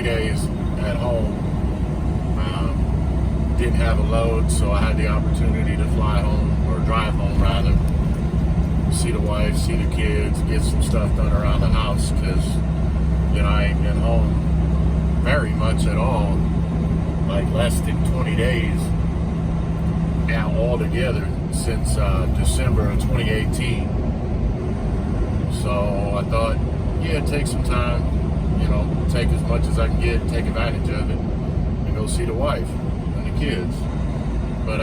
3 days at home. Didn't have a load, so I had the opportunity to fly home, or drive home rather, see the wife, see the kids, get some stuff done around the house, because, you know, I ain't been home very much at all, like less than 20 days now altogether since December of 2018. So I thought, yeah, take some time, you know, take as much as I can get, take advantage of it, and go see the wife and the kids. But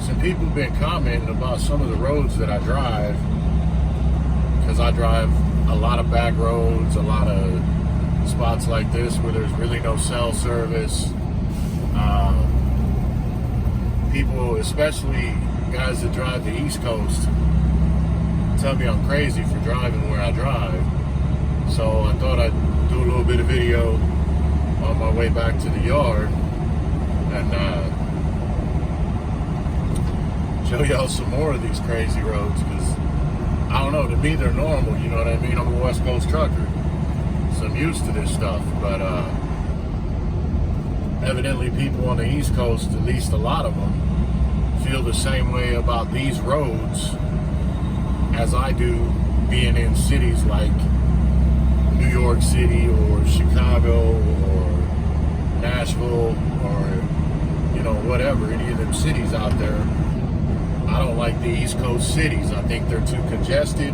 some people have been commenting about some of the roads that I drive, because I drive a lot of back roads, a lot of spots like this where there's really no cell service. People, especially guys that drive the East Coast, tell me I'm crazy for driving where I drive. So I thought I'd do a little bit of video on my way back to the yard and show y'all some more of these crazy roads, because I don't know, to me they're normal, you know what I mean? I'm a West Coast trucker, so I'm used to this stuff, but evidently people on the East Coast, at least a lot of them, feel the same way about these roads as I do, being in cities like New York City or Chicago or Nashville or, you know, whatever, any of them cities out there. I don't like the East Coast cities. I think they're too congested.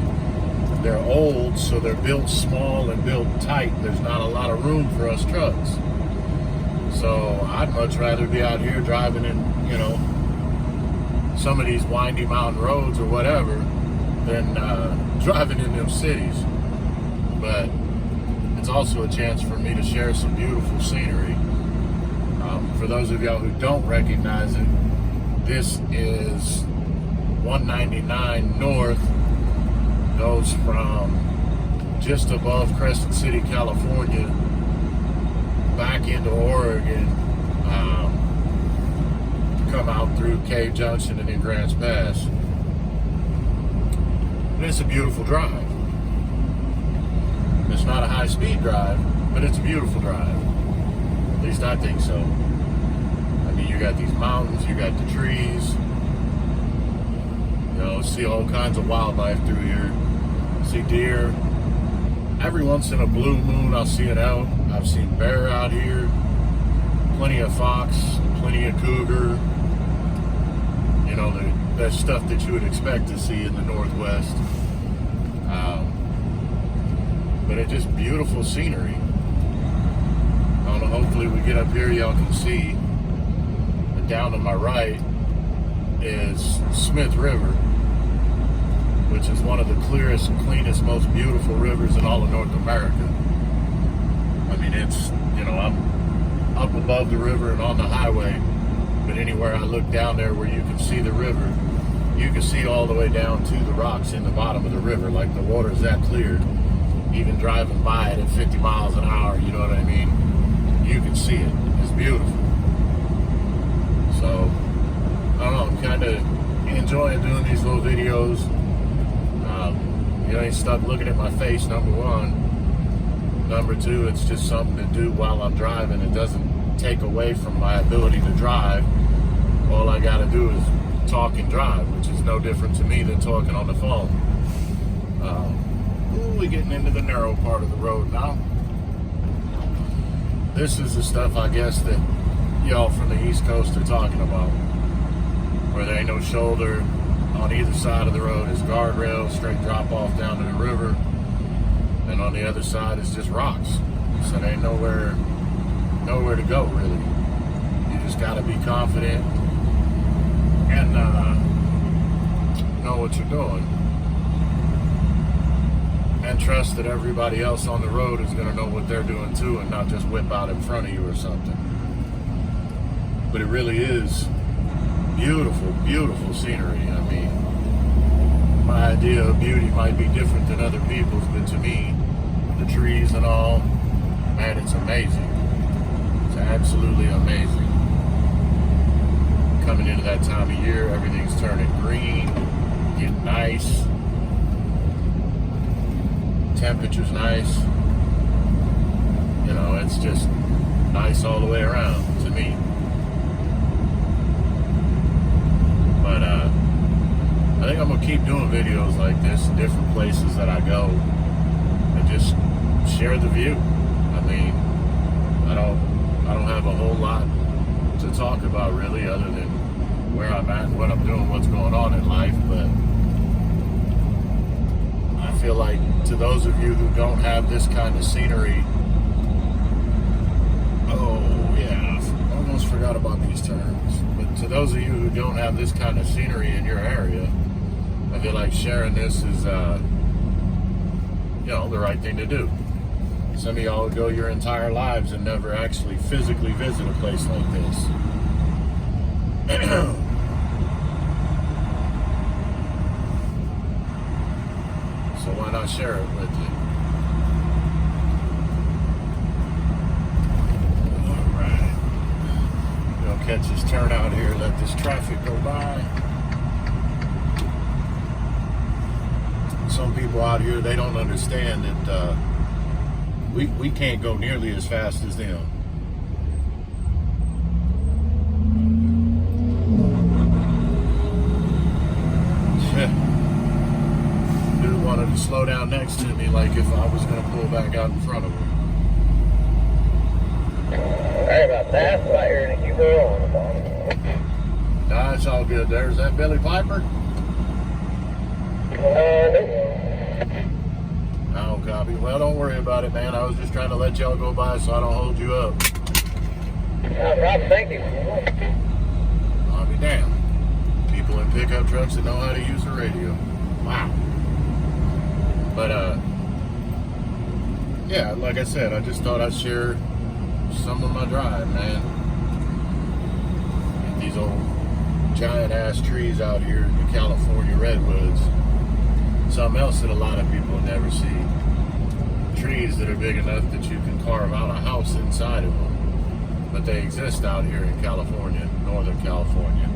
They're old, so they're built small and built tight. There's not a lot of room for us trucks. So I'd much rather be out here driving in, you know, some of these windy mountain roads or whatever than driving in them cities. But it's also a chance for me to share some beautiful scenery. For those of y'all who don't recognize it, this is 199 North. Goes from just above Crescent City, California, back into Oregon, come out through Cave Junction and then Grants Pass. And it's a beautiful drive. It's not a high-speed drive, but it's a beautiful drive. At least I think so. I mean, you got these mountains, you got the trees, you know, see all kinds of wildlife through here. See deer. Every once in a blue moon, I'll see an elk. I've seen bear out here. Plenty of fox, plenty of cougar. You know, that stuff that you would expect to see in the Northwest. But it's just beautiful scenery. I don't know, hopefully we get up here, y'all can see. And down to my right is Smith River, which is one of the clearest, cleanest, most beautiful rivers in all of North America. I mean, it's, you know, I'm up above the river and on the highway, but anywhere I look down there where you can see the river, you can see all the way down to the rocks in the bottom of the river, like the water's that clear. Even driving by it at 50 miles an hour, you know what I mean? You can see it. It's beautiful. So, I don't know, I'm kind of enjoying doing these little videos. You ain't stuck looking at my face, number one. Number two, it's just something to do while I'm driving. It doesn't take away from my ability to drive. All I gotta do is talk and drive, which is no different to me than talking on the phone. We're getting into the narrow part of the road now. This is the stuff, I guess, that y'all from the East Coast are talking about, where there ain't no shoulder on either side of the road. Is guardrails, straight drop off down to the river, and on the other side is just rocks. So there ain't nowhere to go really. You just got to be confident and know what you're doing, and trust that everybody else on the road is going to know what they're doing too, and not just whip out in front of you or something. But it really is beautiful, beautiful scenery. I mean, my idea of beauty might be different than other people's, but to me, the trees and all, man, it's amazing. It's absolutely amazing. Coming into that time of year, everything's turning green, getting nice. Temperature's nice. You know, it's just nice all the way around to me. But I think I'm gonna keep doing videos like this in different places that I go and just share the view. I mean, I don't have a whole lot to talk about really, other than where I'm at, what I'm doing, what's going on in life. But I feel like to those of you who don't have this kind of scenery, oh yeah, I almost forgot about these terms. But to those of you who don't have this kind of scenery in your area, I feel like sharing this is, the right thing to do. Some of y'all go your entire lives and never actually physically visit a place like this. So why not share it with you? Alright. Gonna catch this turnout here, let this traffic go by. Some people out here, they don't understand that we can't go nearly as fast as them. Dude wanted to slow down next to me like if I was going to pull back out in front of him. Sorry about that, but I heard it. You go on. Nah, it's all good. There's that Billy Piper. Oh, copy. Well, don't worry about it, man. I was just trying to let y'all go by so I don't hold you up. No problem, thank you. I'll be damned. People in pickup trucks that know how to use the radio. Wow. But, yeah, like I said, I just thought I'd share some of my drive, man. And these old giant-ass trees out here in the California redwoods. Something else that a lot of people never see. Trees that are big enough that you can carve out a house inside of them. But they exist out here in California, Northern California.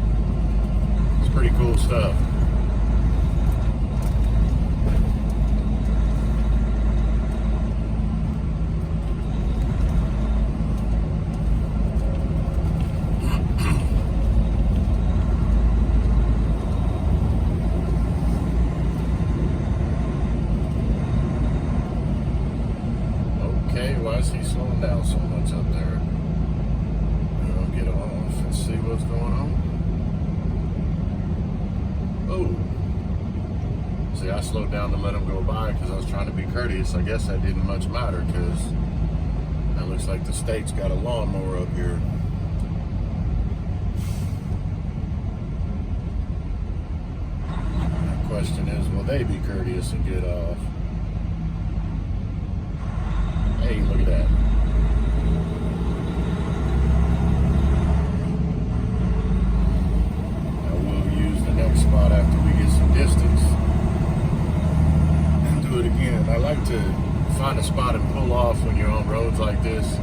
It's pretty cool stuff. Why is he slowing down so much up there? We'll get off and see what's going on. Oh. See, I slowed down to let him go by because I was trying to be courteous. I guess that didn't much matter because it looks like the state's got a lawnmower up here. The question is, will they be courteous and get off? Hey, look at that. I will use the next spot after we get some distance and do it again. I like to find a spot and pull off when you're on roads like this.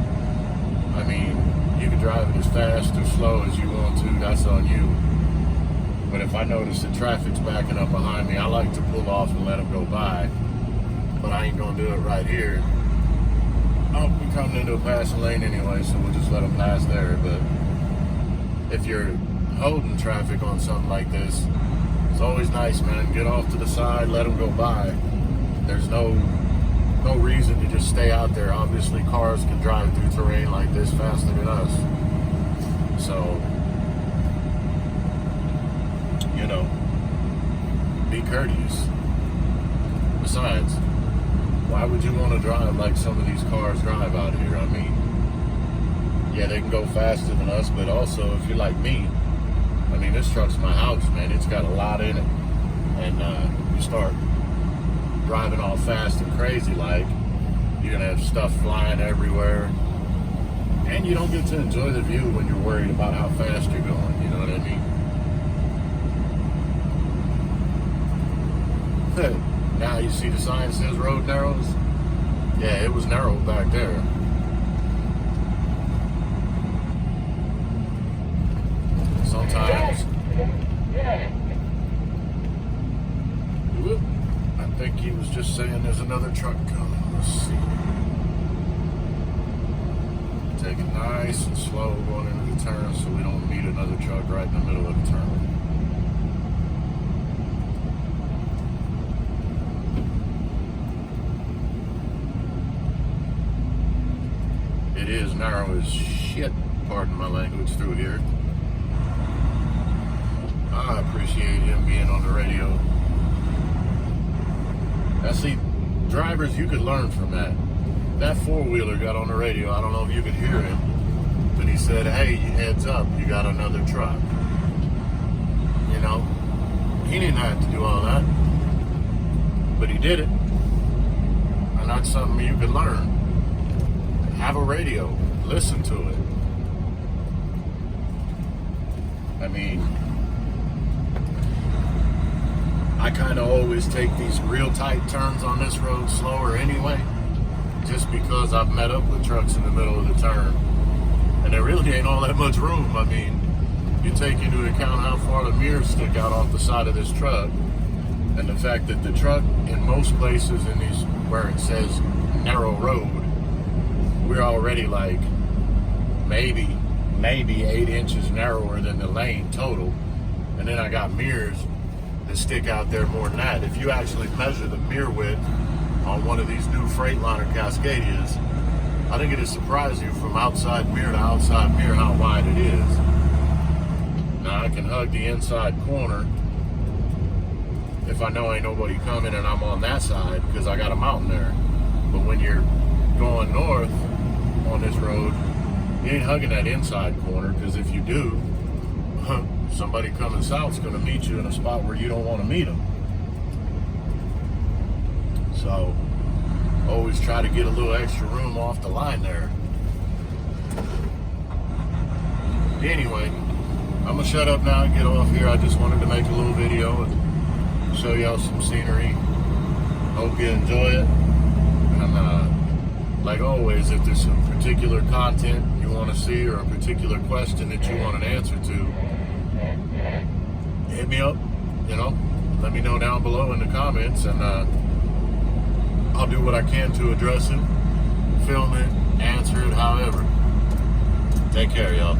I mean, you can drive it as fast or slow as you want to. That's on you. But if I notice that traffic's backing up behind me, I like to pull off and let them go by. But I ain't going to do it right here. Oh, we're coming into a passing lane anyway, so we'll just let them pass there. But if you're holding traffic on something like this, it's always nice, man. Get off to the side, let them go by. There's no reason to just stay out there. Obviously, cars can drive through terrain like this faster than us. So, be courteous. Besides, why would you want to drive like some of these cars drive out here? I mean, yeah, they can go faster than us, but also if you're like me, I mean, this truck's my house, man. It's got a lot in it. And you start driving all fast and crazy like, you're going to have stuff flying everywhere. And you don't get to enjoy the view when you're worried about how fast you're going, you know what I mean? Now you see the sign says road narrows? Yeah, it was narrow back there. Sometimes. Whoop. I think he was just saying there's another truck coming. Let's see. Take it nice and slow going into the turn so we don't meet another truck right in the middle of the turn. It is narrow as shit, pardon my language, through here. I appreciate him being on the radio. I see drivers, you could learn from that. That four-wheeler got on the radio. I don't know if you could hear him, but he said, hey, heads up, you got another truck. You know, he didn't have to do all that, but he did it. And that's something you could learn. Have a radio, listen to it. I mean, I kind of always take these real tight turns on this road slower anyway, just because I've met up with trucks in the middle of the turn, and there really ain't all that much room. I mean, you take into account how far the mirrors stick out off the side of this truck, and the fact that the truck, in most places in these where it says narrow road, we're already like maybe 8 inches narrower than the lane total, and then I got mirrors that stick out there more than that. If you actually measure the mirror width on one of these new Freightliner Cascadias, I think it'd surprise you from outside mirror to outside mirror how wide it is. Now I can hug the inside corner if I know ain't nobody coming and I'm on that side because I got a mountain there. But when you're going north on this road, you ain't hugging that inside corner, because if you do, somebody coming south's going to meet you in a spot where you don't want to meet them. So always try to get a little extra room off the line there. Anyway, I'm going to shut up now and get off here. I just wanted to make a little video and show y'all some scenery. Hope you enjoy it. And like always, if there's some particular content you want to see or a particular question that you want an answer to, hit me up, you know, let me know down below in the comments, and I'll do what I can to address it, film it, answer it, however. Take care, y'all.